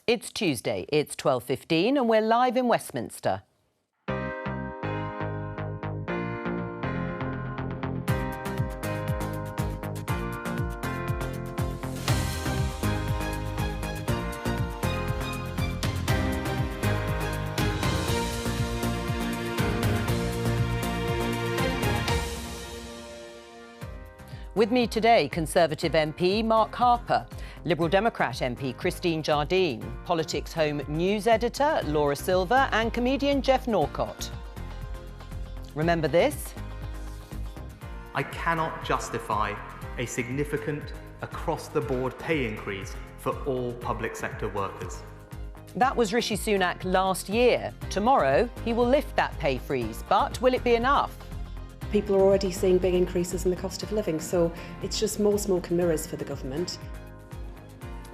It's Tuesday, it's 12:15 and we're live in Westminster. With me today, Conservative MP Mark Harper, Liberal Democrat MP Christine Jardine, Politics Home news editor Laura Silver and comedian Jeff Norcott. Remember this? I cannot justify a significant across-the-board pay increase for all public sector workers. That was Rishi Sunak last year. Tomorrow, he will lift that pay freeze, but will it be enough? People are already seeing big increases in the cost of living, so it's just more smoke and mirrors for the government.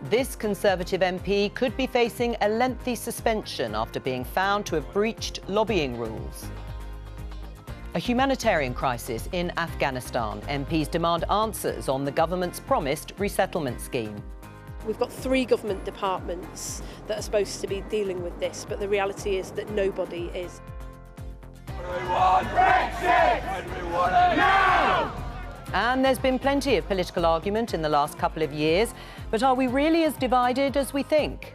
This Conservative MP could be facing a lengthy suspension after being found to have breached lobbying rules. A humanitarian crisis in Afghanistan. MPs demand answers on the government's promised resettlement scheme. We've got 3 government departments that are supposed to be dealing with this, but the reality is that nobody is. We want Brexit! And we want it now! And there's been plenty of political argument in the last couple of years, but are we really as divided as we think?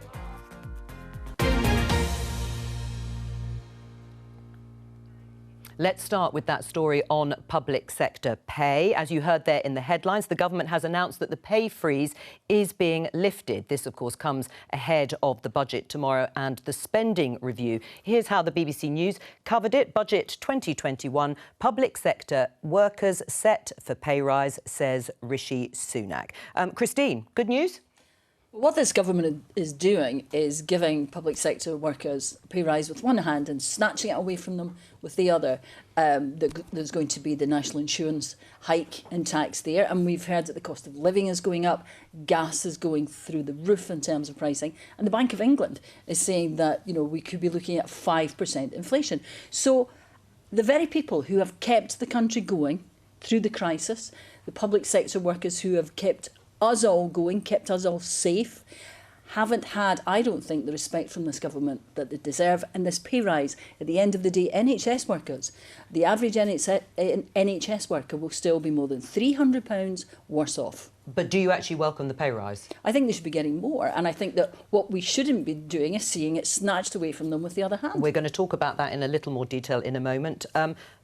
Let's start with that story on public sector pay. As you heard there in the headlines, the government has announced that the pay freeze is being lifted. This, of course, comes ahead of the budget tomorrow and the spending review. Here's how the BBC News covered it. Budget 2021, public sector workers set for pay rise, says Rishi Sunak. Christine, good news? What this government is doing is giving public sector workers a pay rise with one hand and snatching it away from them with the other. There's going to be the national insurance hike in tax there, and we've heard that the cost of living is going up, gas is going through the roof in terms of pricing, and the Bank of England is saying that, you know, we could be looking at 5% inflation. So the very people who have kept the country going through the crisis, the public sector workers who have kept us all going, kept us all safe, haven't had, I don't think, the respect from this government that they deserve. And this pay rise, at the end of the day, NHS workers, the average NHS worker will still be more than £300 worse off. But do you actually welcome the pay rise? I think they should be getting more, and I think that what we shouldn't be doing is seeing it snatched away from them with the other hand. We're going to talk about that in a little more detail in a moment.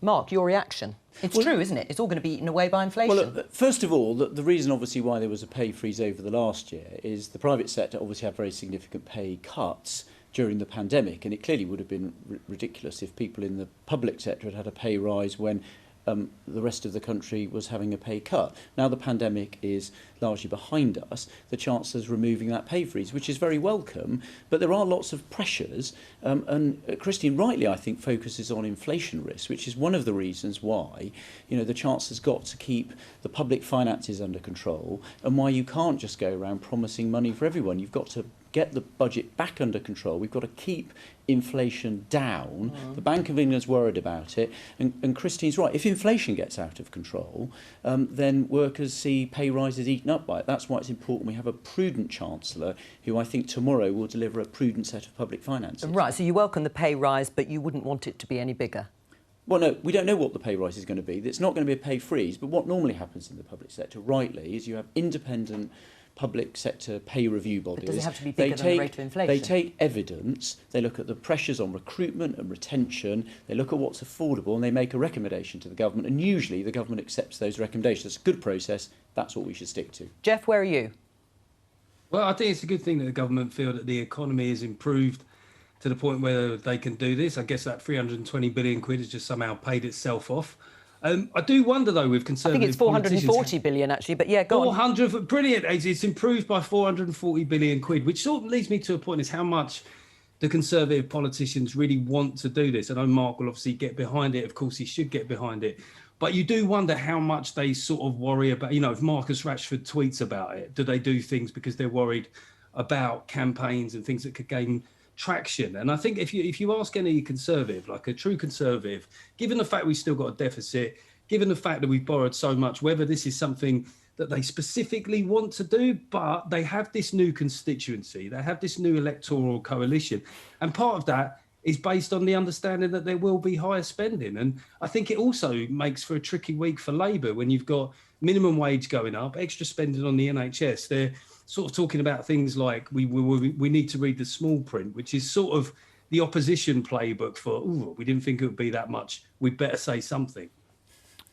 Mark, your reaction? It's true, isn't it? It's all going to be eaten away by inflation. Well, first of all, the reason, obviously, why there was a pay freeze over the last year is the private sector obviously had very significant pay cuts during the pandemic, and it clearly would have been ridiculous if people in the public sector had had a pay rise when the rest of the country was having a pay cut. Now the pandemic is largely behind us. The Chancellor's removing that pay freeze, which is very welcome, but there are lots of pressures. And Christine rightly, I think, focuses on inflation risk, which is one of the reasons why, you know, the Chancellor's got to keep the public finances under control, and why you can't just go around promising money for everyone. You've got to get the budget back under control. We've got to keep inflation down. The Bank of England's worried about it. And Christine's right. If inflation gets out of control, then workers see pay rises eaten up by it. That's why it's important we have a prudent Chancellor who I think tomorrow will deliver a prudent set of public finances. Right, so you welcome the pay rise, but you wouldn't want it to be any bigger? Well, no, we don't know what the pay rise is going to be. It's not going to be a pay freeze, but what normally happens in the public sector, rightly, is you have independent public sector pay review bodies. But does it have to be bigger than the rate of inflation? They take evidence, they look at the pressures on recruitment and retention, they look at what's affordable, and they make a recommendation to the government, and usually the government accepts those recommendations. It's a good process. That's what we should stick to. Jeff, where are you? Well, I think it's a good thing that the government feel that the economy is improved to the point where they can do this. I guess that 320 billion quid has just somehow paid itself off. I do wonder, though, with Conservative I think it's 440 billion, actually, but yeah, go on. 400, brilliant. It's improved by 440 billion quid, which sort of leads me to a point is how much the Conservative politicians really want to do this. I know Mark will obviously get behind it. Of course, he should get behind it. But you do wonder how much they sort of worry about, you know, if Marcus Rashford tweets about it, do they do things because they're worried about campaigns and things that could gain traction? And I think if you ask any Conservative, like a true Conservative, given the fact we've still got a deficit, given the fact that we've borrowed so much, whether this is something that they specifically want to do, but they have this new constituency, they have this new electoral coalition, and part of that is based on the understanding that there will be higher spending. And I think it also makes for a tricky week for Labour when you've got minimum wage going up, extra spending on the NHS. They're sort of talking about things like we need to read the small print, which is sort of the opposition playbook for, ooh, we didn't think it would be that much, we'd better say something.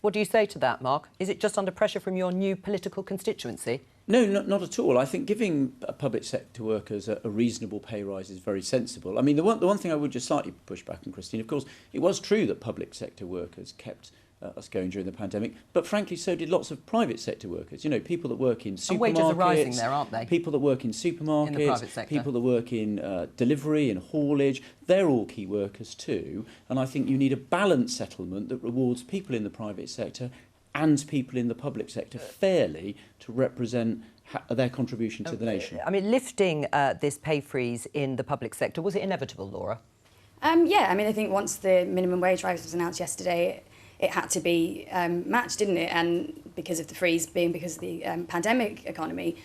What do you say to that, Mark? Is it just under pressure from your new political constituency? No, not at all. I think giving public sector workers a reasonable pay rise is very sensible. I mean, the one thing I would just slightly push back on, Christine, of course, it was true that public sector workers kept us going during the pandemic, but frankly, so did lots of private sector workers. You know, people that work in supermarkets. And wages are rising there, aren't they? People that work in supermarkets, in the private sector. People that work in delivery and haulage, they're all key workers too. And I think you need a balanced settlement that rewards people in the private sector and people in the public sector fairly to represent their contribution to the nation. I mean, lifting this pay freeze in the public sector, was it inevitable, Laura? Yeah, I mean, I think once the minimum wage rise was announced yesterday, it had to be matched, didn't it? And because of the freeze being because of the pandemic economy,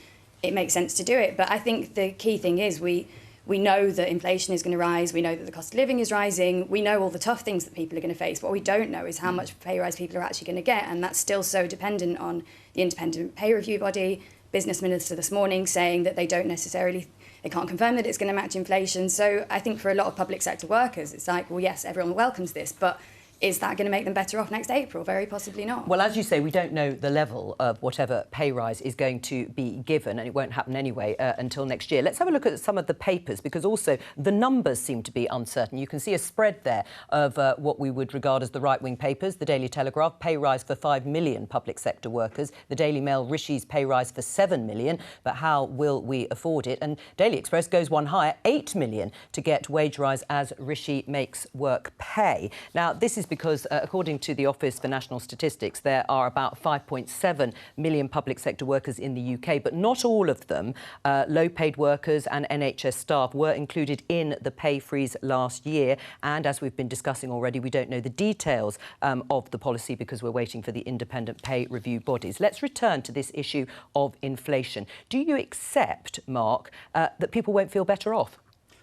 it makes sense to do it. But I think the key thing is we know that inflation is going to rise. We know that the cost of living is rising. We know all the tough things that people are going to face. What we don't know is how much pay rise people are actually going to get. And that's still so dependent on the independent pay review body. Business minister this morning saying that they can't confirm that it's going to match inflation. So I think for a lot of public sector workers, it's like, well, yes, everyone welcomes this, but is that going to make them better off next April? Very possibly not. Well, as you say, we don't know the level of whatever pay rise is going to be given, and it won't happen anyway until next year. Let's have a look at some of the papers, because also the numbers seem to be uncertain. You can see a spread there of what we would regard as the right-wing papers. The Daily Telegraph, pay rise for 5 million public sector workers. The Daily Mail, Rishi's pay rise for 7 million, but how will we afford it? And Daily Express goes one higher, 8 million to get wage rise as Rishi makes work pay. Now, this is because, according to the Office for National Statistics, there are about 5.7 million public sector workers in the UK, but not all of them, low-paid workers and NHS staff, were included in the pay freeze last year. And as we've been discussing already, we don't know the details of the policy because we're waiting for the independent pay review bodies. Let's return to this issue of inflation. Do you accept, Mark, that people won't feel better off?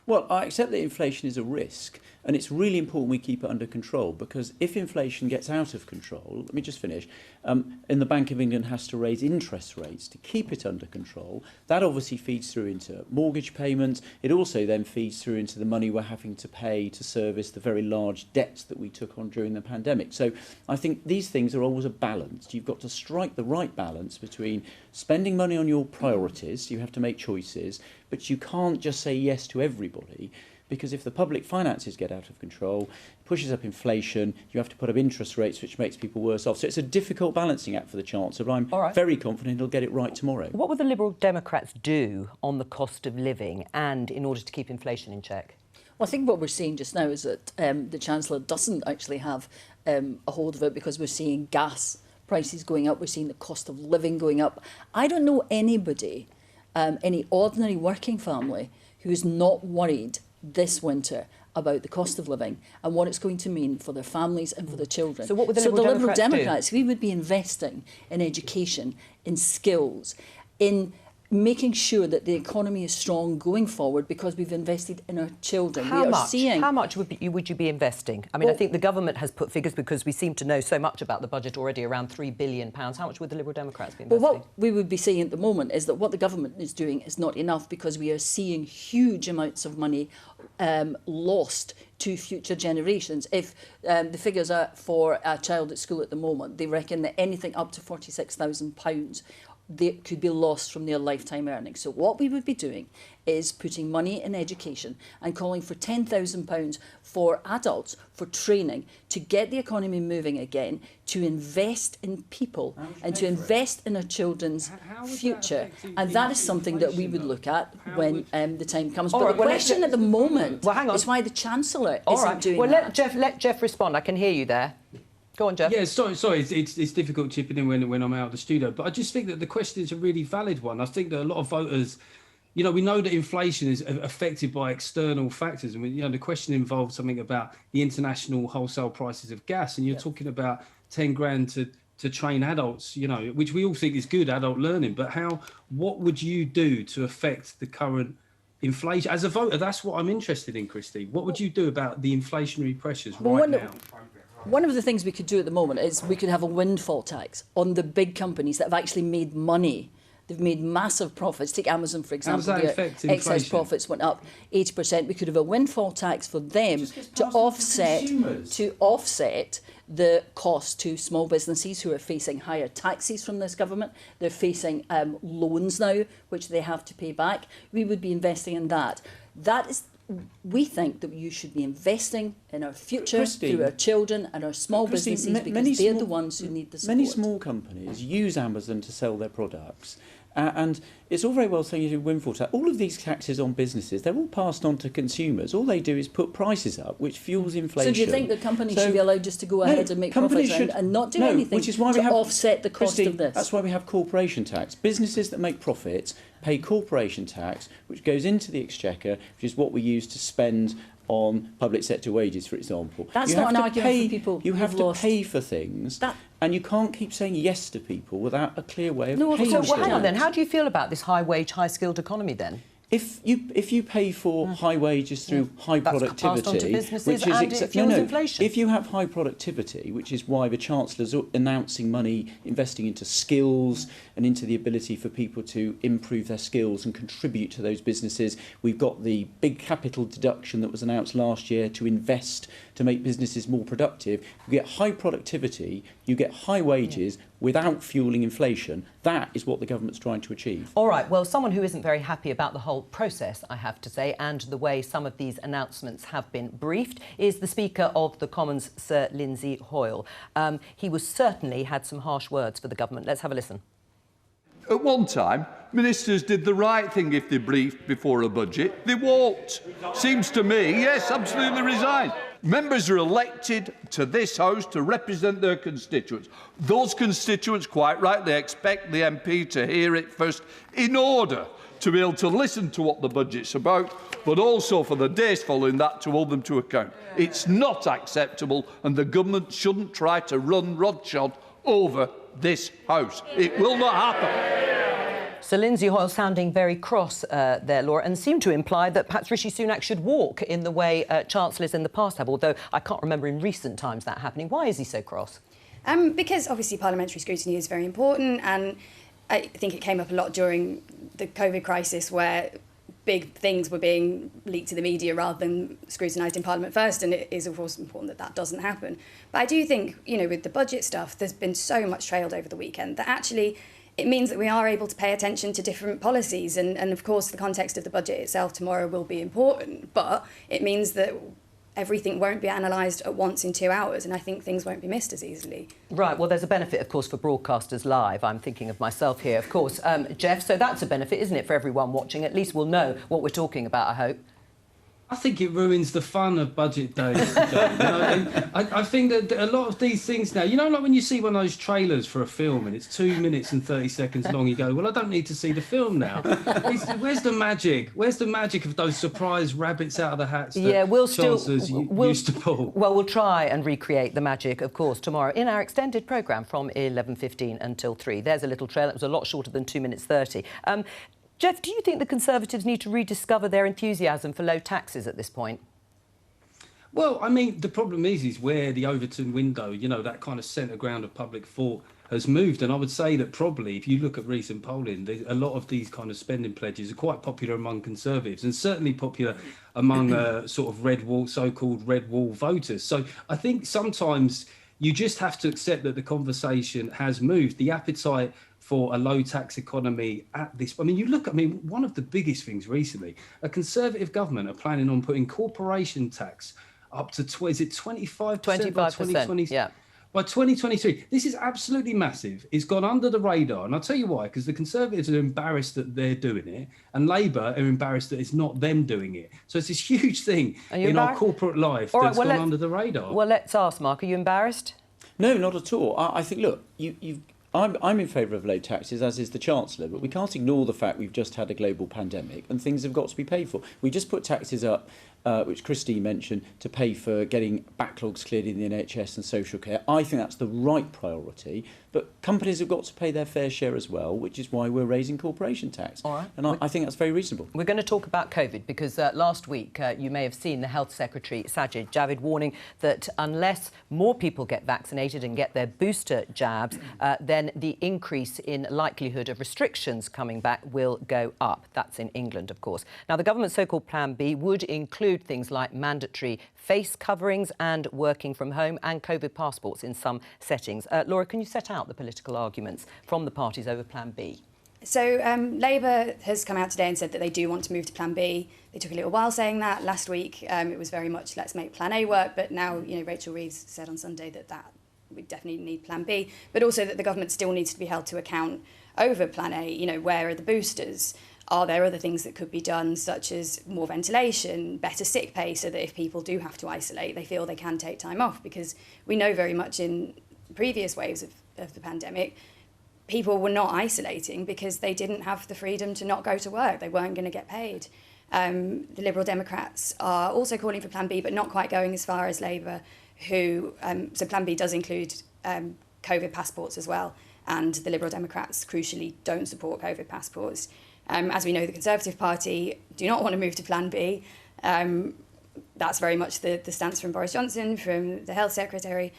Well, I accept that inflation is a risk, and it's really important we keep it under control, because if inflation gets out of control, let me just finish, and the Bank of England has to raise interest rates to keep it under control, that obviously feeds through into mortgage payments. It also then feeds through into the money we're having to pay to service the very large debts that we took on during the pandemic. So I think these things are always a balance. You've got to strike the right balance between spending money on your priorities, you have to make choices, but you can't just say yes to everybody, because if the public finances get out of control, it pushes up inflation, you have to put up interest rates, which makes people worse off. So it's a difficult balancing act for the Chancellor, but I'm very confident he'll get it right tomorrow. What will the Liberal Democrats do on the cost of living and in order to keep inflation in check? Well, I think what we're seeing just now is that the Chancellor doesn't actually have a hold of it, because we're seeing gas prices going up, we're seeing the cost of living going up. I don't know anybody, any ordinary working family, who is not worried this winter about the cost of living and what it's going to mean for their families and for their children. So what would the Liberal Democrats, we would be investing in education, in skills, in making sure that the economy is strong going forward, because we've invested in our children. How much would you be investing? I mean, I think the government has put figures, because we seem to know so much about the budget already, around £3 billion. How much would the Liberal Democrats be investing? Well, what we would be saying at the moment is that what the government is doing is not enough, because we are seeing huge amounts of money lost to future generations. If the figures are for a child at school at the moment, they reckon that anything up to £46,000 they could be lost from their lifetime earnings. So what we would be doing is putting money in education and calling for £10,000 for adults for training to get the economy moving again, to invest in people and to invest in our children's future. And that is something that we would look at when the time comes. But the question at the moment is why the Chancellor isn't doing that. Let Jeff respond. I can hear you there. Go on, Jeff. Yeah, sorry. It's difficult chipping in when I'm out of the studio, but I just think that the question is a really valid one. I think that a lot of voters, you know, we know that inflation is affected by external factors, and the question involves something about the international wholesale prices of gas, and you're talking about 10 grand to to train adults, you know, which we all think is good, adult learning. But what would you do to affect the current inflation? As a voter, that's what I'm interested in, Christy. What would you do about the inflationary pressures now? One of the things we could do at the moment is we could have a windfall tax on the big companies that have actually made money. They've made massive profits. Take Amazon, for example. How does that affect excess inflation? profits went up 80%. We could have a windfall tax for them to offset the cost to small businesses who are facing higher taxes from this government. They're facing loans now, which they have to pay back. We would be investing in that. We think that you should be investing in our future through our children and our small businesses, because they're the ones who need the support. Many small companies use Amazon to sell their products. And it's all very well saying you do windfall tax. All of these taxes on businesses, they're all passed on to consumers. All they do is put prices up, which fuels inflation. So do you think that companies should be allowed just to go ahead and make profits and not do anything which is why to offset the cost of this? That's why we have corporation tax. Businesses that make profits pay corporation tax, which goes into the exchequer, which is what we use to spend on public sector wages, for example. That's not an argument for people. You have to pay for things, and you can't keep saying yes to people without a clear way of paying. So hang on then. How do you feel about this high-wage, high-skilled economy then? If you pay for high wages through high productivity, passed on to businesses which is and it fuels inflation. If you have high productivity, which is why the Chancellor's announcing money investing into skills and into the ability for people to improve their skills and contribute to those businesses. We've got the big capital deduction that was announced last year to invest to make businesses more productive. You get high productivity, you get high wages without fueling inflation. That is what the government's trying to achieve. All right, well, someone who isn't very happy about the whole process, I have to say, and the way some of these announcements have been briefed, is the Speaker of the Commons, Sir Lindsay Hoyle. He was certainly had some harsh words for the government. Let's have a listen. At one time, ministers did the right thing if they briefed before a budget. They won't. Seems to me, yes, absolutely resign. Members are elected to this House to represent their constituents. Those constituents, quite rightly, expect the MP to hear it first in order to be able to listen to what the budget's about, but also for the days following that to hold them to account. It's not acceptable, and the government shouldn't try to run roughshod over this House. It will not happen. So Lindsay Hoyle sounding very cross there, Laura, and seemed to imply that perhaps Rishi Sunak should walk in the way chancellors in the past have, although I can't remember in recent times that happening. Why is he so cross? Because obviously parliamentary scrutiny is very important, and I think it came up a lot during the COVID crisis where big things were being leaked to the media rather than scrutinised in Parliament first, and it is of course important that that doesn't happen. But I do think, you know, with the budget stuff, there's been so much trailed over the weekend that actually it means that we are able to pay attention to different policies, and of course the context of the budget itself tomorrow will be important, but it means that everything won't be analysed at once in 2 hours, and I think things won't be missed as easily. Right, well, there's a benefit, of course, for broadcasters live. I'm thinking of myself here, of course. Jeff, so that's a benefit, isn't it, for everyone watching? At least we'll know what we're talking about, I hope. I think it ruins the fun of budget days. I think that a lot of these things now, you know, like when you see one of those trailers for a film and it's 2 minutes and 30 seconds long, you go, well, I don't need to see the film now. Where's the magic? Where's the magic of those surprise rabbits out of the hats that chancellors used to pull? Well, we'll try and recreate the magic, of course, tomorrow in our extended programme from 11:15 until 3. There's a little trailer. It was a lot shorter than 2 minutes 30. Jeff, do you think the Conservatives need to rediscover their enthusiasm for low taxes at this point? Well, I mean, the problem is where the Overton window, you know, that kind of centre ground of public thought has moved. And I would say that probably, if you look at recent polling, a lot of these kind of spending pledges are quite popular among Conservatives and certainly popular among sort of so-called red wall voters. So I think sometimes you just have to accept that the conversation has moved. The appetite for a low tax economy at this, I mean, one of the biggest things recently, a Conservative government are planning on putting corporation tax up to, is it 25%? 25%, yeah. By 2023. This is absolutely massive. It's gone under the radar. And I'll tell you why, because the Conservatives are embarrassed that they're doing it, and Labour are embarrassed that it's not them doing it. So it's this huge thing in our corporate life that's gone under the radar. Well, let's ask, Mark, are you embarrassed? No, not at all. I think, look, I'm in favour of low taxes, as is the Chancellor, but we can't ignore the fact we've just had a global pandemic and things have got to be paid for. We just put taxes up, which Christine mentioned, to pay for getting backlogs cleared in the NHS and social care. I think that's the right priority. But companies have got to pay their fair share as well, which is why we're raising corporation tax. All right. And I think that's very reasonable. We're going to talk about COVID because last week you may have seen the Health Secretary, Sajid Javid, warning that unless more people get vaccinated and get their booster jabs, then the increase in likelihood of restrictions coming back will go up. That's in England, of course. Now, the government's so-called Plan B would include things like mandatory face coverings and working from home and COVID passports in some settings. Laura, can you set out the political arguments from the parties over Plan B? So Labour has come out today and said that they do want to move to Plan B. They took a little while saying that. Last week it was very much let's make Plan A work, but now Rachel Reeves said on Sunday that we definitely need Plan B, but also that the government still needs to be held to account over Plan A. Where are the boosters? Are there other things that could be done, such as more ventilation, better sick pay, so that if people do have to isolate, they feel they can take time off? Because we know very much in previous waves of the pandemic, people were not isolating because they didn't have the freedom to not go to work. They weren't going to get paid. The Liberal Democrats are also calling for Plan B, but not quite going as far as Labour, so Plan B does include COVID passports as well. And the Liberal Democrats, crucially, don't support COVID passports. As we know, the Conservative Party do not want to move to Plan B. That's very much the stance from Boris Johnson, from the Health Secretary.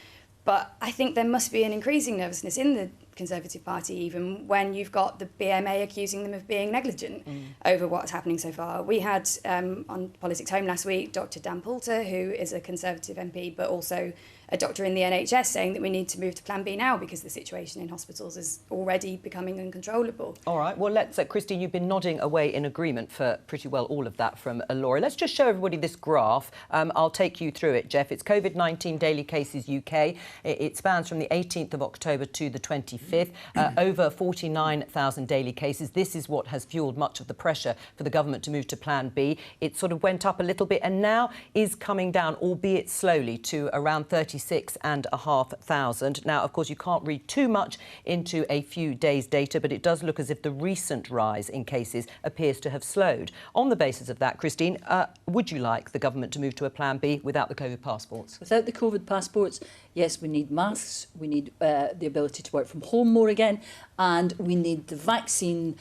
But I think there must be an increasing nervousness in the Conservative Party, even when you've got the BMA accusing them of being negligent over what's happening so far. We had on Politics Home last week Dr Dan Poulter, who is a Conservative MP, but also a doctor in the NHS, saying that we need to move to Plan B now because the situation in hospitals is already becoming uncontrollable. All right, well, let's, Christine, you've been nodding away in agreement for pretty well all of that from Laura. Let's just show everybody this graph. I'll take you through it, Jeff. It's COVID-19 daily cases UK. It spans from the 18th of October to the 25th. Over 49,000 daily cases. This is what has fuelled much of the pressure for the government to move to Plan B. It sort of went up a little bit and now is coming down, albeit slowly, to around 36,500. Now, of course, you can't read too much into a few days' data, but it does look as if the recent rise in cases appears to have slowed. On the basis of that, Christine, would you like the government to move to a Plan B without the COVID passports? Without the COVID passports, yes, we need masks, we need the ability to work from home more again, and we need the vaccine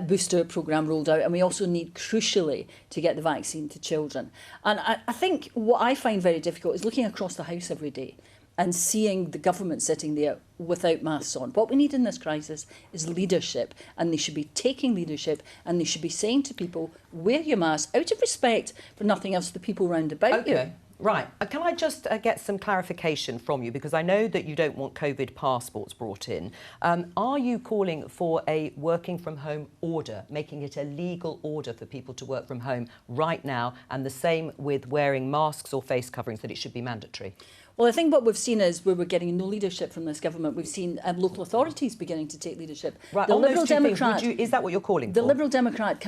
booster programme rolled out, and we also need, crucially, to get the vaccine to children. And I think what I find very difficult is looking across the House every day and seeing the government sitting there without masks on. What we need in this crisis is leadership, and they should be taking leadership, and they should be saying to people, wear your mask, out of respect for nothing else, the people round about you. Right. Can I just get some clarification from you? Because I know that you don't want COVID passports brought in. Are you calling for a working from home order, making it a legal order for people to work from home right now, and the same with wearing masks or face coverings, that it should be mandatory? Well, I think what we've seen is where we're getting no leadership from this government. We've seen local authorities beginning to take leadership. Right, the Liberal Democrat, is that what you're calling for? The Liberal Democrat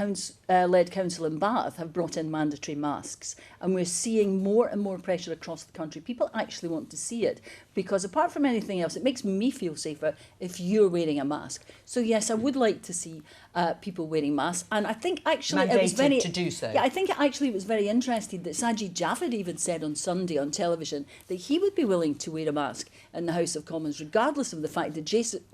led council in Bath have brought in mandatory masks, and we're seeing more and more pressure across the country. People actually want to see it, because apart from anything else, it makes me feel safer if you're wearing a mask. So yes, I would like to see people wearing masks, and I think actually mandated it was very to do so. Yeah, I think actually it was very interesting that Sajid Javid even said on Sunday on television that he would be willing to wear a mask in the House of Commons, regardless of the fact that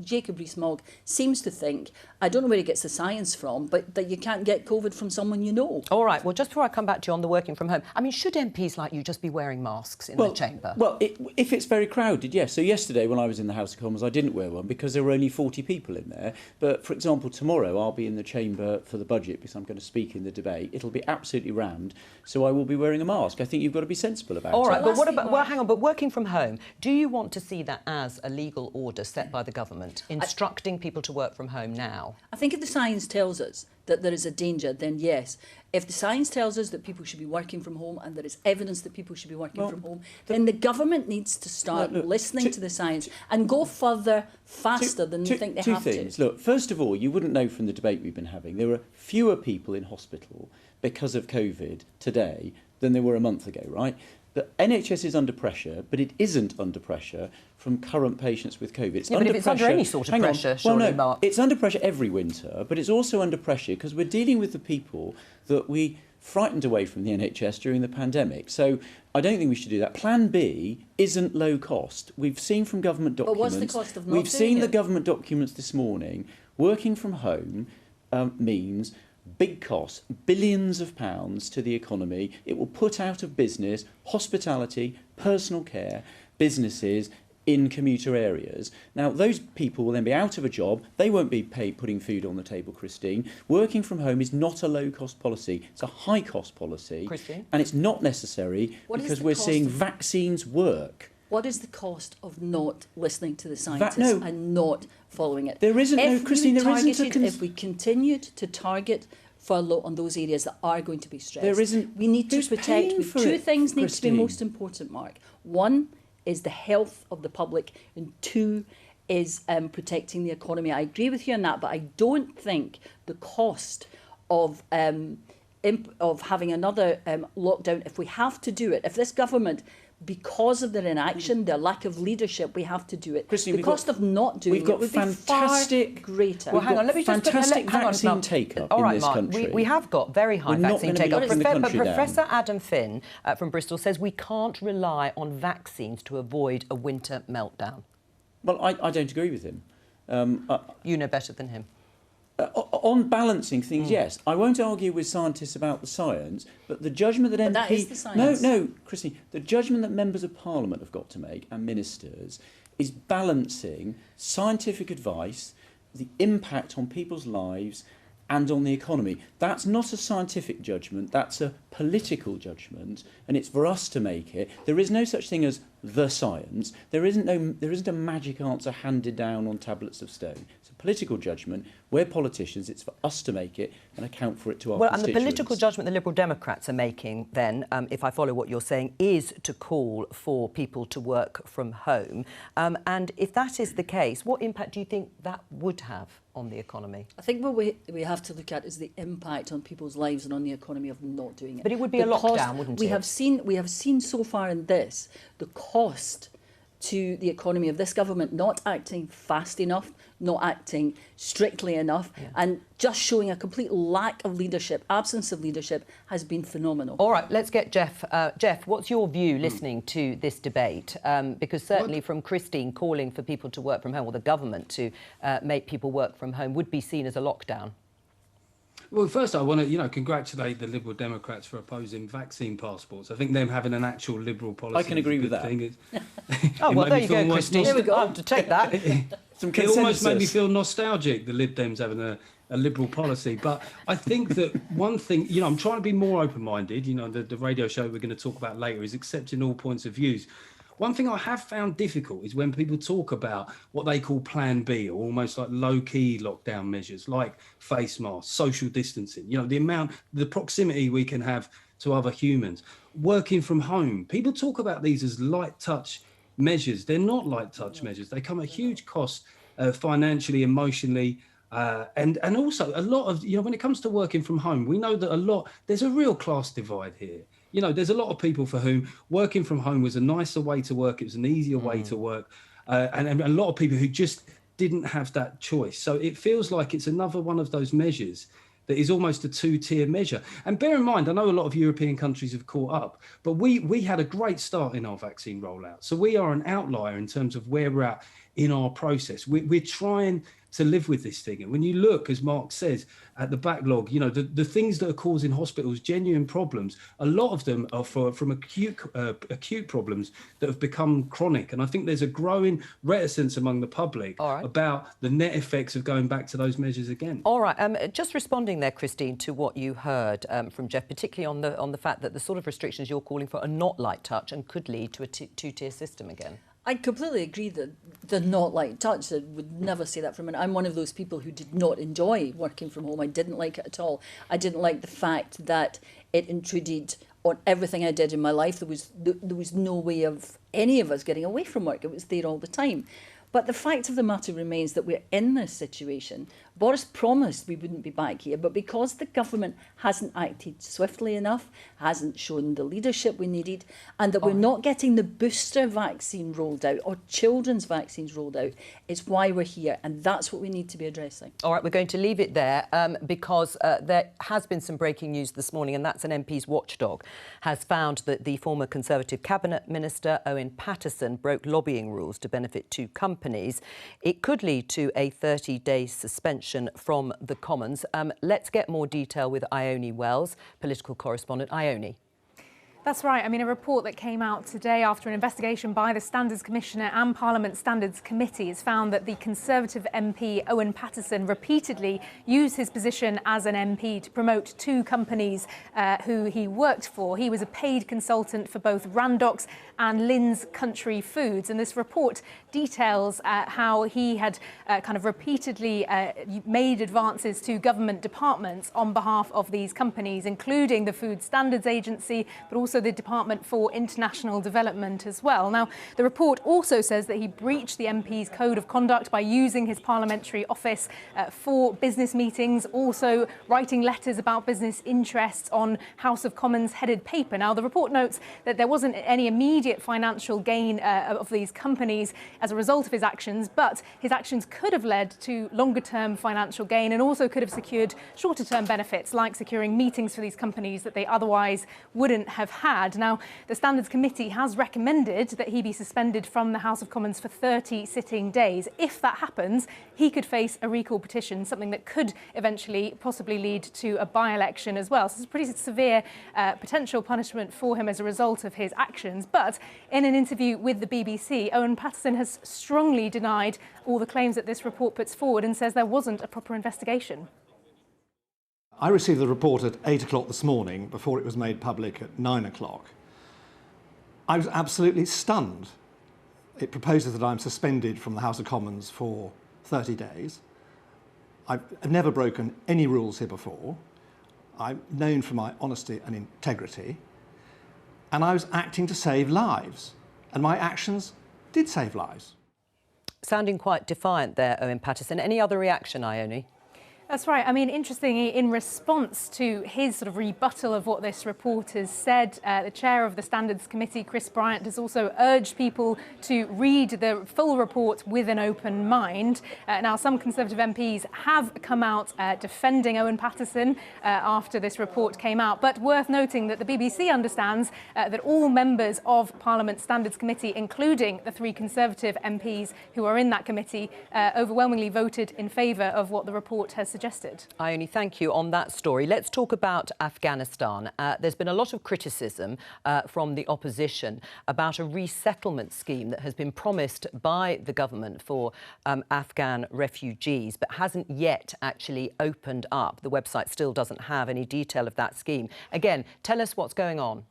Jacob Rees-Mogg seems to think, I don't know where he gets the science from, but that you can't get COVID from someone you know. All right, well, just before I come back to you on the working from home, I mean, should MPs like you just be wearing masks in the chamber? Well, if it's very crowded, yes. So yesterday when I was in the House of Commons, I didn't wear one because there were only 40 people in there. But, for example, tomorrow I'll be in the chamber for the budget because I'm going to speak in the debate. It'll be absolutely rammed, so I will be wearing a mask. I think you've got to be sensible about it. All right, but what about, well, hang on, but working from home, do you want to see that as a legal order set by the government, instructing people to work from home now? I think if the science tells us that there is a danger, then yes. If the science tells us that people should be working from home and there is evidence that people should be working from home, then the government needs to start listening to the science and go further, faster than they think they have to. Two things. Look, first of all, you wouldn't know from the debate we've been having, there are fewer people in hospital because of COVID today than there were a month ago, right? The NHS is under pressure, but it isn't under pressure from current patients with COVID. It's but if it's under any sort of pressure, surely, Mark. It's under pressure every winter, but it's also under pressure because we're dealing with the people that we frightened away from the NHS during the pandemic. So I don't think we should do that. Plan B isn't low cost. We've seen from government documents. But what's the cost of not We've seen doing the it? government documents this morning. Working from home means big costs, billions of pounds to the economy. It will put out of business hospitality, personal care, businesses in commuter areas. Now, those people will then be out of a job. They won't be putting food on the table, Christine. Working from home is not a low-cost policy. It's a high-cost policy. Christine? And it's not necessary because we're seeing vaccines work. What is the cost of not listening to the scientists and not following it? There isn't, Christine, there isn't if we continued to target furlough on those areas that are going to be stressed, there isn't. We need to protect. Two things need to be Christine. most important, Mark. One is the health of the public, and two is protecting the economy. I agree with you on that, but I don't think the cost of having another lockdown, if we have to do it, if this government, because of their inaction, their lack of leadership, we have to do it. Christine, the cost of not doing it would be far greater. Well, hang on, let me just fantastic vaccine take-up in this country. We have got very high vaccine take-up. But Professor Adam Finn from Bristol says we can't rely on vaccines to avoid a winter meltdown. Well, I don't agree with him. You know better than him. On balancing things, yes. I won't argue with scientists about the science, but the judgment that MPs... that is the science. No, Christine, the judgment that members of Parliament have got to make, and ministers, is balancing scientific advice, the impact on people's lives and on the economy. That's not a scientific judgment, that's a political judgment, and it's for us to make it. There is no such thing as the science. There isn't a magic answer handed down on tablets of stone. It's a political judgment. We're politicians. It's for us to make it and account for it to our constituents. And the political judgment the Liberal Democrats are making then, if I follow what you're saying, is to call for people to work from home. And if that is the case, what impact do you think that would have on the economy? I think what we have to look at is the impact on people's lives and on the economy of not doing it. But it would be a lockdown, wouldn't it? We have seen so far in this the cost to the economy of this government not acting fast enough, not acting strictly enough, and just showing a complete lack of leadership, absence of leadership, has been phenomenal. All right, let's get Jeff. Jeff, what's your view listening to this debate? Because certainly from Christine calling for people to work from home, or the government to make people work from home, would be seen as a lockdown. Well, first I want to, congratulate the Liberal Democrats for opposing vaccine passports. I think them having an actual Liberal policy. I can agree with that. Well, there you go, Christine. Here we go. To take that. It almost made me feel nostalgic, the Lib Dems having a Liberal policy. But I think that one thing, I'm trying to be more open-minded. The radio show we're going to talk about later is accepting all points of views. One thing I have found difficult is when people talk about what they call Plan B, or almost like low-key lockdown measures, like face masks, social distancing, the proximity we can have to other humans, working from home. People talk about these as light touch measures. They're not light touch measures. They come at huge cost financially, emotionally, and also a lot of, when it comes to working from home, we know that there's a real class divide here. There's a lot of people for whom working from home was a nicer way to work. It was an easier way to work. And a lot of people who just didn't have that choice. So it feels like it's another one of those measures that is almost a two-tier measure. And bear in mind, I know a lot of European countries have caught up, but we had a great start in our vaccine rollout. So we are an outlier in terms of where we're at in our process. We're trying to live with this thing. And when you look, as Mark says, at the backlog, the things that are causing hospitals genuine problems, a lot of them are from acute problems that have become chronic. And I think there's a growing reticence among the public about the net effects of going back to those measures again. All right. Just responding there, Christine, to what you heard from Jeff, particularly on the fact that the sort of restrictions you're calling for are not light touch and could lead to a two-tier system again. I completely agree that they're not light touch. I would never say that from an... I'm one of those people who did not enjoy working from home. I didn't like it at all. I didn't like the fact that it intruded on everything I did in my life. There was no way of any of us getting away from work. It was there all the time. But the fact of the matter remains that we're in this situation Boris promised we wouldn't be back here, but because the government hasn't acted swiftly enough, hasn't shown the leadership we needed, and that we're not getting the booster vaccine rolled out or children's vaccines rolled out, is why we're here, and that's what we need to be addressing. All right, we're going to leave it there because there has been some breaking news this morning, and that's an MP's watchdog has found that the former Conservative Cabinet Minister, Owen Paterson, broke lobbying rules to benefit two companies. It could lead to a 30-day suspension from the Commons. Let's get more detail with Ione Wells, political correspondent. Ione. That's right. I mean, a report that came out today after an investigation by the Standards Commissioner and Parliament Standards Committee has found that the Conservative MP, Owen Paterson, repeatedly used his position as an MP to promote two companies who he worked for. He was a paid consultant for both Randox and Lynn's Country Foods. And this report details how he had kind of repeatedly made advances to government departments on behalf of these companies, including the Food Standards Agency, but also the Department for International Development as well. Now, the report also says that he breached the MP's code of conduct by using his parliamentary office for business meetings, also writing letters about business interests on House of Commons headed paper. Now, the report notes that there wasn't any immediate financial gain of these companies as a result of his actions, but his actions could have led to longer-term financial gain and also could have secured shorter-term benefits, like securing meetings for these companies that they otherwise wouldn't have had. Now, the Standards Committee has recommended that he be suspended from the House of Commons for 30 sitting days. If that happens, he could face a recall petition, something that could eventually possibly lead to a by-election as well. So it's a pretty severe potential punishment for him as a result of his actions. But in an interview with the BBC, Owen Paterson has strongly denied all the claims that this report puts forward and says there wasn't a proper investigation. I received the report at 8 o'clock this morning before it was made public at 9 o'clock. I was absolutely stunned. It proposes that I'm suspended from the House of Commons for 30 days. I've never broken any rules here before. I'm known for my honesty and integrity. And I was acting to save lives. And my actions did save lives. Sounding quite defiant there, Owen Paterson. Any other reaction, Ione? That's right. I mean, interestingly, in response to his sort of rebuttal of what this report has said, the chair of the Standards Committee, Chris Bryant, has also urged people to read the full report with an open mind. Now, some Conservative MPs have come out defending Owen Paterson after this report came out. But worth noting that the BBC understands that all members of Parliament Standards Committee, including the three Conservative MPs who are in that committee, overwhelmingly voted in favour of what the report has suggested. Ione, thank you on that story. Let's talk about Afghanistan. There's been a lot of criticism from the opposition about a resettlement scheme that has been promised by the government for Afghan refugees, but hasn't yet actually opened up. The website still doesn't have any detail of that scheme. Again, tell us what's going on.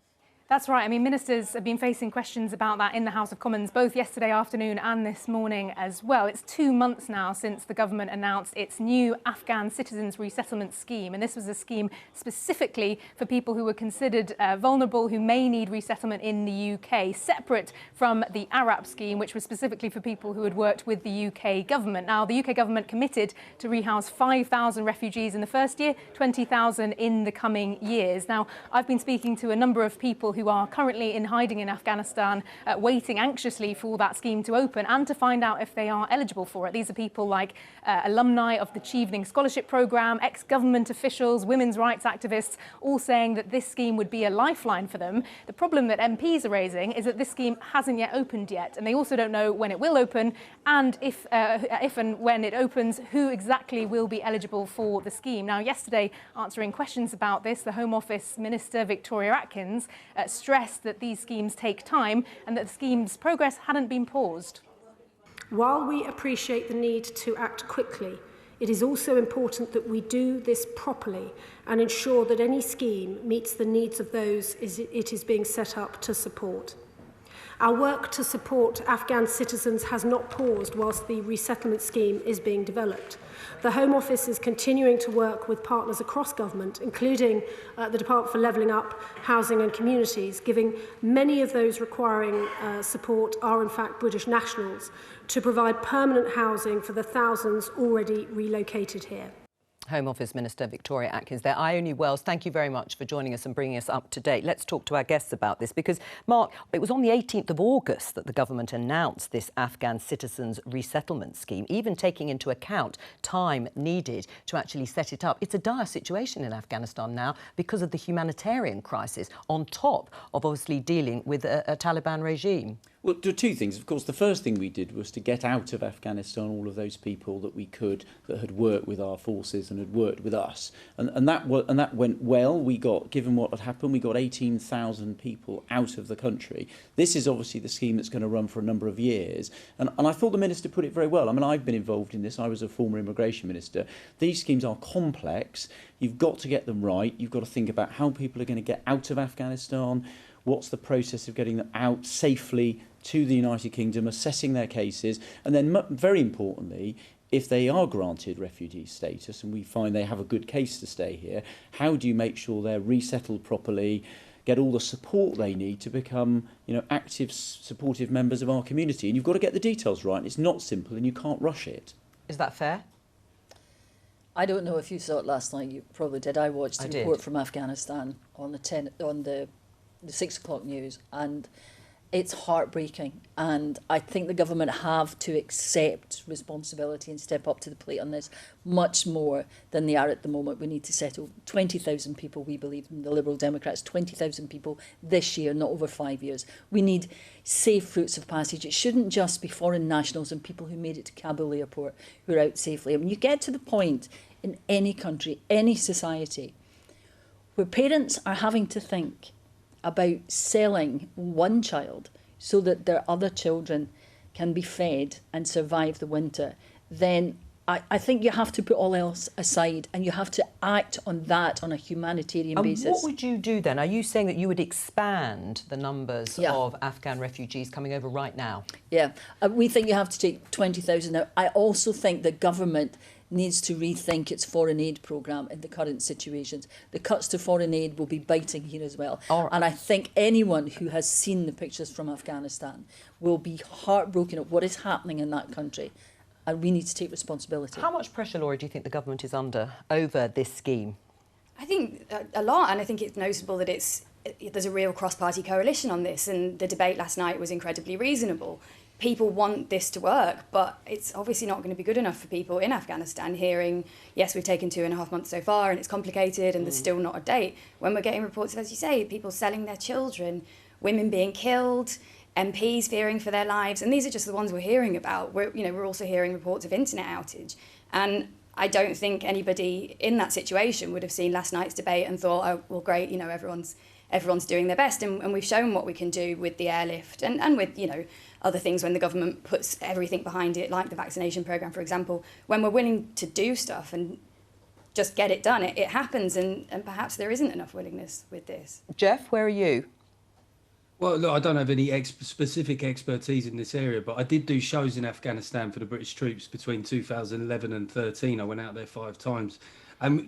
That's right. I mean, ministers have been facing questions about that in the House of Commons, both yesterday afternoon and this morning as well. It's 2 months now since the government announced its new Afghan citizens resettlement scheme. And this was a scheme specifically for people who were considered vulnerable, who may need resettlement in the UK, separate from the ARAP scheme, which was specifically for people who had worked with the UK government. Now, the UK government committed to rehouse 5,000 refugees in the first year, 20,000 in the coming years. Now, I've been speaking to a number of people who are currently in hiding in Afghanistan, waiting anxiously for that scheme to open and to find out if they are eligible for it. These are people like alumni of the Chevening Scholarship Programme, ex-government officials, women's rights activists, all saying that this scheme would be a lifeline for them. The problem that MPs are raising is that this scheme hasn't yet opened yet, and they also don't know when it will open, and if and when it opens, who exactly will be eligible for the scheme. Now, yesterday, answering questions about this, the Home Office Minister, Victoria Atkins, stressed that these schemes take time and that the scheme's progress hadn't been paused. While we appreciate the need to act quickly, it is also important that we do this properly and ensure that any scheme meets the needs of those it is being set up to support. Our work to support Afghan citizens has not paused whilst the resettlement scheme is being developed. The Home Office is continuing to work with partners across government, including the Department for Levelling Up, Housing and Communities, giving many of those requiring support are in fact British nationals, to provide permanent housing for the thousands already relocated here. Home Office Minister Victoria Atkins there. Ione Wells, thank you very much for joining us and bringing us up to date. Let's talk to our guests about this because, Mark, it was on the 18th of August that the government announced this Afghan citizens resettlement scheme, even taking into account time needed to actually set it up. It's a dire situation in Afghanistan now because of the humanitarian crisis, on top of obviously dealing with a Taliban regime. Well, there are two things. Of course, the first thing we did was to get out of Afghanistan all of those people that we could, that had worked with our forces and had worked with us. And that went well. We got, given what had happened, we got 18,000 people out of the country. This is obviously the scheme that's going to run for a number of years. And I thought the Minister put it very well. I mean, I've been involved in this. I was a former immigration minister. These schemes are complex. You've got to get them right. You've got to think about how people are going to get out of Afghanistan. What's the process of getting them out safely to the United Kingdom, assessing their cases, and then, very importantly, if they are granted refugee status and we find they have a good case to stay here, how do you make sure they're resettled properly, get all the support they need to become, active, supportive members of our community? And you've got to get the details right. It's not simple and you can't rush it. Is that fair? I don't know if you saw it last night. You probably did. I watched the report from Afghanistan on the 6 o'clock news, and it's heartbreaking, and I think the government have to accept responsibility and step up to the plate on this much more than they are at the moment. We need to settle 20,000 people, we believe, in the Liberal Democrats, 20,000 people this year, not over 5 years. We need safe routes of passage. It shouldn't just be foreign nationals and people who made it to Kabul airport who are out safely. I mean, you get to the point in any country, any society, where parents are having to think about selling one child so that their other children can be fed and survive the winter, then I think you have to put all else aside and you have to act on that on a humanitarian basis. What would you do then? Are you saying that you would expand the numbers of Afghan refugees coming over right now? Yeah, we think you have to take 20,000 now. I also think the government needs to rethink its foreign aid programme in the current situations. The cuts to foreign aid will be biting here as well. And I think anyone who has seen the pictures from Afghanistan will be heartbroken at what is happening in that country. And we need to take responsibility. How much pressure, Laura, do you think the government is under over this scheme? I think a lot, and I think it's notable that there's a real cross-party coalition on this, and the debate last night was incredibly reasonable. People want this to work, but it's obviously not going to be good enough for people in Afghanistan hearing, yes, we've taken 2.5 months so far and it's complicated and there's still not a date. When we're getting reports of, as you say, people selling their children, women being killed, MPs fearing for their lives, and these are just the ones we're hearing about. We're also hearing reports of internet outage. And I don't think anybody in that situation would have seen last night's debate and thought, oh, well, great, everyone's doing their best. And we've shown what we can do with the airlift and with, other things when the government puts everything behind it, like the vaccination programme, for example. When we're willing to do stuff and just get it done, it happens, and perhaps there isn't enough willingness with this. Jeff, where are you? Well, look, I don't have any specific expertise in this area, but I did do shows in Afghanistan for the British troops between 2011 and 13. I went out there 5 times.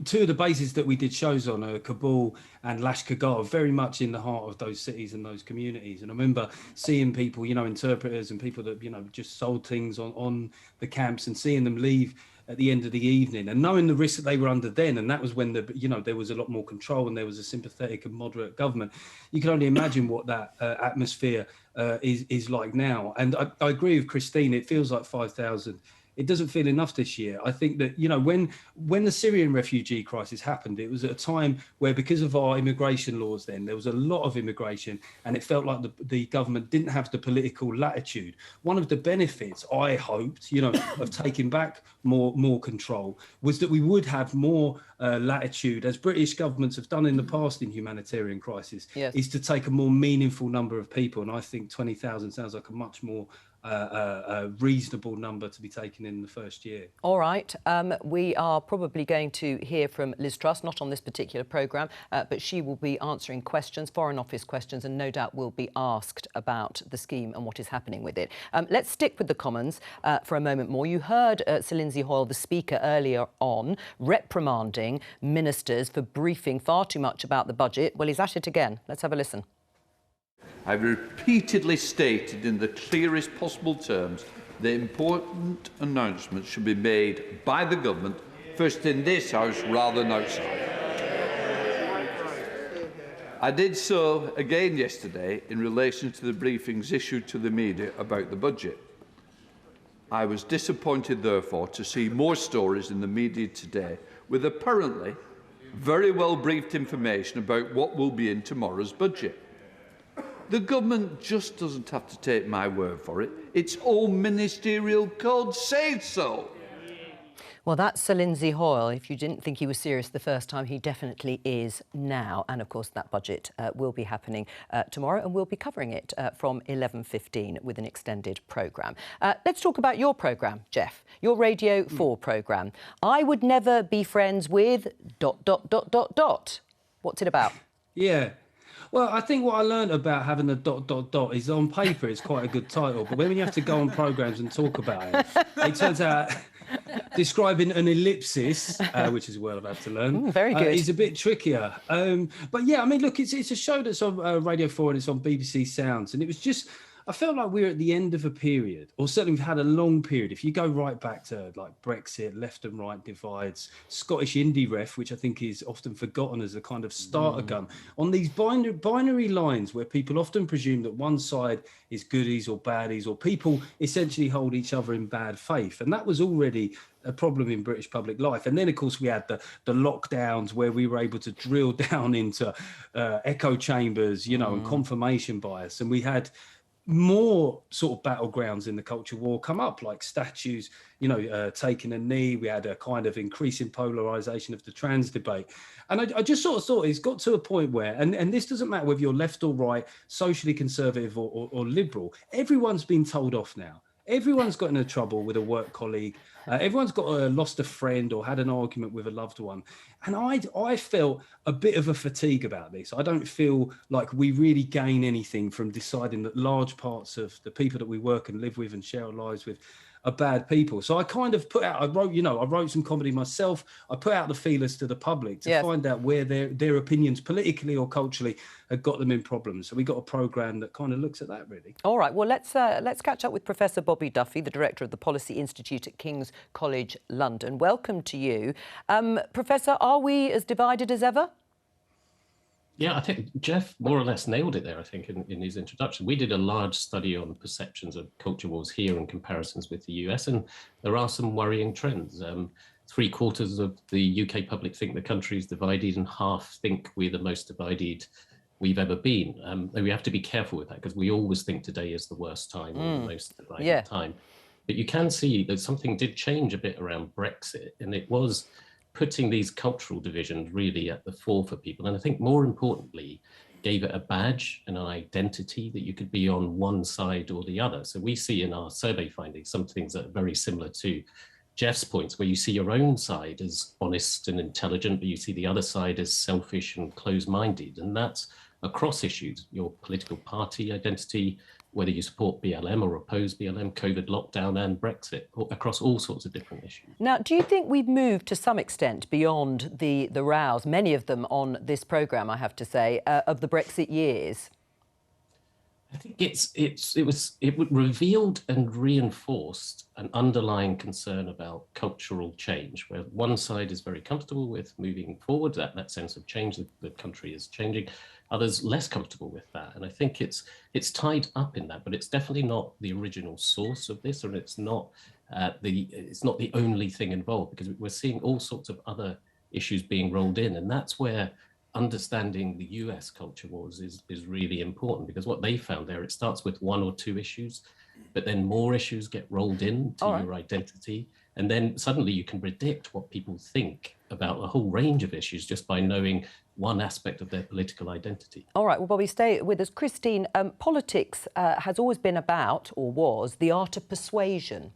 Two of the bases that we did shows on are Kabul and Lashkar, very much in the heart of those cities and those communities. And I remember seeing people, interpreters and people that, just sold things on the camps, and seeing them leave at the end of the evening and knowing the risk that they were under then. And that was when there was a lot more control and there was a sympathetic and moderate government. You can only imagine what that atmosphere is like now. And I agree with Christine. It feels like 5,000. It doesn't feel enough this year. I think that, when the Syrian refugee crisis happened, it was at a time where, because of our immigration laws then, there was a lot of immigration, and it felt like the government didn't have the political latitude. One of the benefits, I hoped, of taking back more control was that we would have more latitude, as British governments have done in the past in humanitarian crisis, is to take a more meaningful number of people. And I think 20,000 sounds like a much more a reasonable number to be taken in the first year. All right. We are probably going to hear from Liz Truss, not on this particular programme, but she will be answering questions, Foreign Office questions, and no doubt will be asked about the scheme and what is happening with it. Let's stick with the Commons for a moment more. You heard Sir Lindsay Hoyle, the Speaker, earlier on, reprimanding ministers for briefing far too much about the budget. Well, he's at it again. Let's have a listen. I've repeatedly stated in the clearest possible terms that important announcements should be made by the government, first in this House rather than outside. I did so again yesterday in relation to the briefings issued to the media about the budget. I was disappointed, therefore, to see more stories in the media today with apparently very well briefed information about what will be in tomorrow's budget. The government just doesn't have to take my word for it. Its own ministerial code says so. Well, that's Sir Lindsay Hoyle. If you didn't think he was serious the first time, he definitely is now. And, of course, that budget will be happening tomorrow, and we'll be covering it from 11:15 with an extended programme. Let's talk about your programme, Jeff, your Radio 4 programme. I would never be friends with ... What's it about? Yeah. Well, I think what I learned about having a ... is on paper it's quite a good title, but when you have to go on programmes and talk about it, it turns out describing an ellipsis, which is a word I've had to learn, very good. Is a bit trickier. But yeah, I mean, look, it's a show that's on Radio 4 and it's on BBC Sounds, and it was just, I felt like we're at the end of a period, or certainly we've had a long period. If you go right back to like Brexit, left and right divides, Scottish indie ref, which I think is often forgotten as a kind of starter gun, on these binary lines where people often presume that one side is goodies or baddies, or people essentially hold each other in bad faith. And that was already a problem in British public life. And then, of course, we had the lockdowns where we were able to drill down into echo chambers, you know, and confirmation bias. And we had more sort of battlegrounds in the culture war come up, like statues, you know, taking a knee. We had a kind of increasing polarisation of the trans debate. And I just sort of thought it's got to a point where, and this doesn't matter whether you're left or right, socially conservative or liberal, everyone's been told off now. Everyone's got into trouble with a work colleague. Everyone's got lost a friend or had an argument with a loved one. And I felt a bit of a fatigue about this. I don't feel like we really gain anything from deciding that large parts of the people that we work and live with and share our lives with are bad people. So I kind of I wrote some comedy myself. I put out the feelers to the public to find out where their opinions politically or culturally had got them in problems. So we got a programme that kind of looks at that, really. All right, well, let's catch up with Professor Bobby Duffy, the Director of the Policy Institute at King's College London. Welcome to you. Professor, are we as divided as ever? Yeah, I think Jeff more or less nailed it there, I think, in his introduction. We did a large study on perceptions of culture wars here in comparisons with the US, and there are some worrying trends. 3/4 of the UK public think the country is divided, and half think we're the most divided we've ever been. We have to be careful with that, because we always think today is the worst time or the most divided time. But you can see that something did change a bit around Brexit, and it was putting these cultural divisions really at the fore for people. And I think more importantly, gave it a badge and an identity that you could be on one side or the other. So we see in our survey findings some things that are very similar to Jeff's points, where you see your own side as honest and intelligent, but you see the other side as selfish and closed-minded. And that's across issues, your political party identity, whether you support BLM or oppose BLM, COVID lockdown and Brexit, across all sorts of different issues. Now, do you think we've moved to some extent beyond the rows, many of them on this programme, I have to say, of the Brexit years? I think it revealed and reinforced an underlying concern about cultural change, where one side is very comfortable with moving forward, that sense of change, the country is changing, others less comfortable with that. And I think it's tied up in that, but it's definitely not the original source of this, or it's not the only thing involved, because we're seeing all sorts of other issues being rolled in, and that's where understanding the US culture wars is really important, because what they found there, it starts with one or two issues, but then more issues get rolled into your identity. And then suddenly you can predict what people think about a whole range of issues just by knowing one aspect of their political identity. All right, well, Bobby, stay with us. Christine, politics has always been about, or was, the art of persuasion.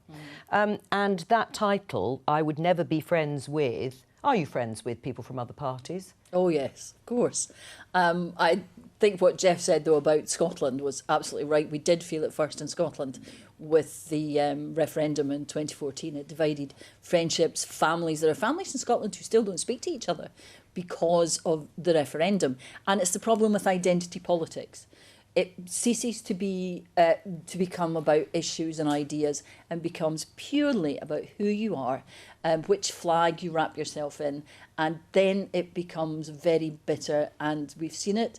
And that title, I would never be friends with. Are you friends with people from other parties? Oh, yes, of course. I think what Jeff said, though, about Scotland was absolutely right. We did feel it first in Scotland with the referendum in 2014. It divided friendships, families. There are families in Scotland who still don't speak to each other because of the referendum. And it's the problem with identity politics. It ceases to become about issues and ideas and becomes purely about who you are, which flag you wrap yourself in, and then it becomes very bitter. And we've seen it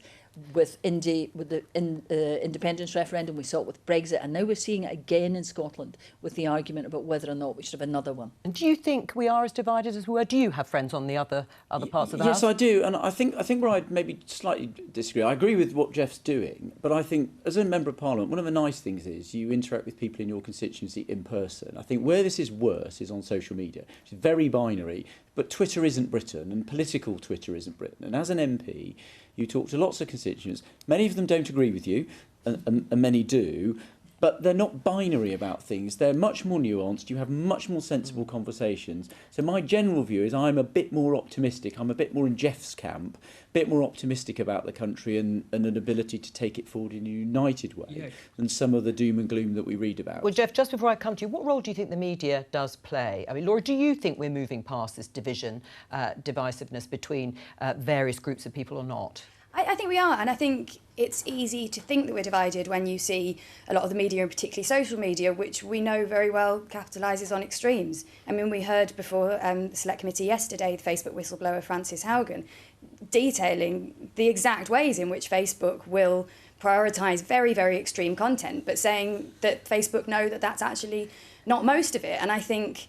with the independence referendum. We saw it with Brexit, and now we're seeing it again in Scotland with the argument about whether or not we should have another one. And do you think we are as divided as we were? Do you have friends on the other parts of the house? Yes, I do, and I think where I'd maybe slightly disagree. I agree with what Jeff's doing, but I think as a member of Parliament, one of the nice things is you interact with people in your constituency in person. I think where this is worse is on social media. It's very binary, but Twitter isn't Britain, and political Twitter isn't Britain. And as an MP, you talk to lots of constituents. Many of them don't agree with you, and many do, but they're not binary about things. They're much more nuanced. You have much more sensible conversations. So my general view is I'm a bit more optimistic. I'm a bit more in Jeff's camp, a bit more optimistic about the country and an ability to take it forward in a united way than some of the doom and gloom that we read about. Well, Jeff, just before I come to you, what role do you think the media does play? I mean, Laura, do you think we're moving past this division, divisiveness between various groups of people or not? I think we are, and I think it's easy to think that we're divided when you see a lot of the media, and particularly social media, which we know very well capitalises on extremes. I mean, we heard before the Select Committee yesterday, the Facebook whistleblower Frances Haugen, detailing the exact ways in which Facebook will prioritise very, very extreme content, but saying that Facebook know that that's actually not most of it. And I think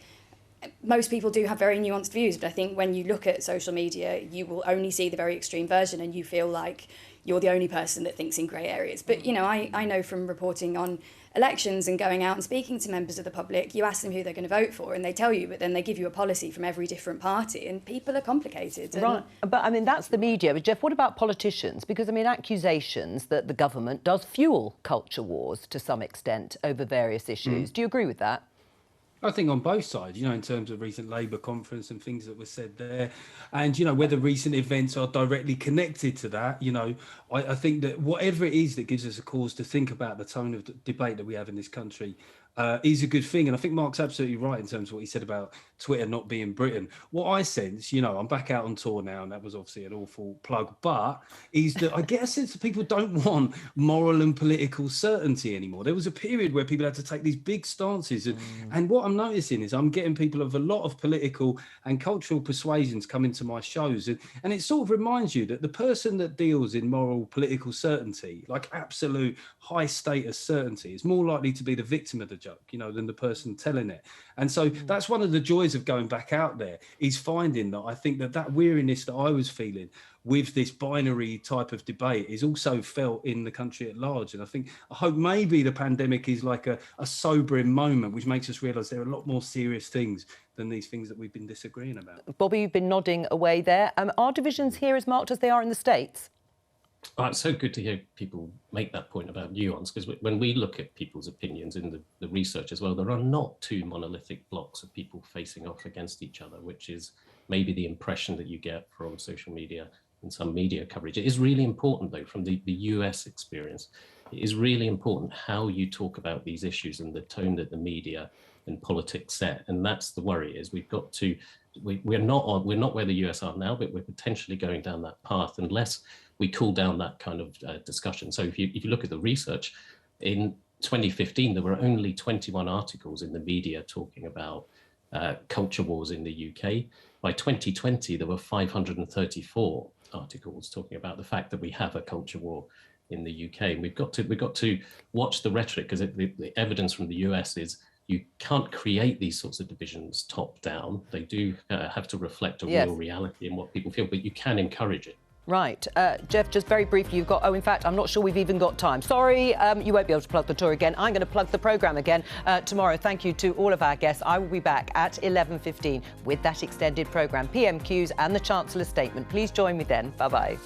most people do have very nuanced views, but I think when you look at social media, you will only see the very extreme version and you feel like you're the only person that thinks in grey areas. But, you know, I know from reporting on elections and going out and speaking to members of the public, you ask them who they're going to vote for and they tell you, but then they give you a policy from every different party, and people are complicated. Right, but I mean, that's the media. But Jeff, what about politicians? Because, I mean, accusations that the government does fuel culture wars to some extent over various issues. Do you agree with that? I think on both sides, you know, in terms of recent Labour conference and things that were said there, and, you know, whether recent events are directly connected to that, you know, I think that whatever it is that gives us a cause to think about the tone of the debate that we have in this country is a good thing. And I think Mark's absolutely right in terms of what he said about Twitter not being Britain. What I sense, you know, I'm back out on tour now, and that was obviously an awful plug, but is that I get a sense that people don't want moral and political certainty anymore. There was a period where people had to take these big stances. And what I'm noticing is I'm getting people of a lot of political and cultural persuasions coming to my shows. And it sort of reminds you that the person that deals in moral political certainty, like absolute high status certainty, is more likely to be the victim of the joke, you know, than the person telling it. And so that's one of the joys of going back out there, is finding that I think that weariness that I was feeling with this binary type of debate is also felt in the country at large. And I hope maybe the pandemic is like a sobering moment, which makes us realise there are a lot more serious things than these things that we've been disagreeing about. Bobby, you've been nodding away there. Are divisions here as marked as they are in the States? Oh, it's so good to hear people make that point about nuance, because when we look at people's opinions in the research as well, there are not two monolithic blocks of people facing off against each other, which is maybe the impression that you get from social media and some media coverage. It is really important, though, from the US experience, it is really important how you talk about these issues and the tone that the media and politics set. And that's the worry, is we're not where the US are now, but we're potentially going down that path unless we cool down that kind of discussion. So if you look at the research, in 2015, there were only 21 articles in the media talking about culture wars in the UK. By 2020, there were 534 articles talking about the fact that we have a culture war in the UK. And we've got to watch the rhetoric, because the evidence from the US is you can't create these sorts of divisions top down. They do have to reflect a real reality and what people feel, but you can encourage it. Right. Jeff, just very briefly, you've got... Oh, in fact, I'm not sure we've even got time. Sorry, you won't be able to plug the tour again. I'm going to plug the programme again tomorrow. Thank you to all of our guests. I will be back at 11:15 with that extended programme, PMQs and the Chancellor's statement. Please join me then. Bye-bye.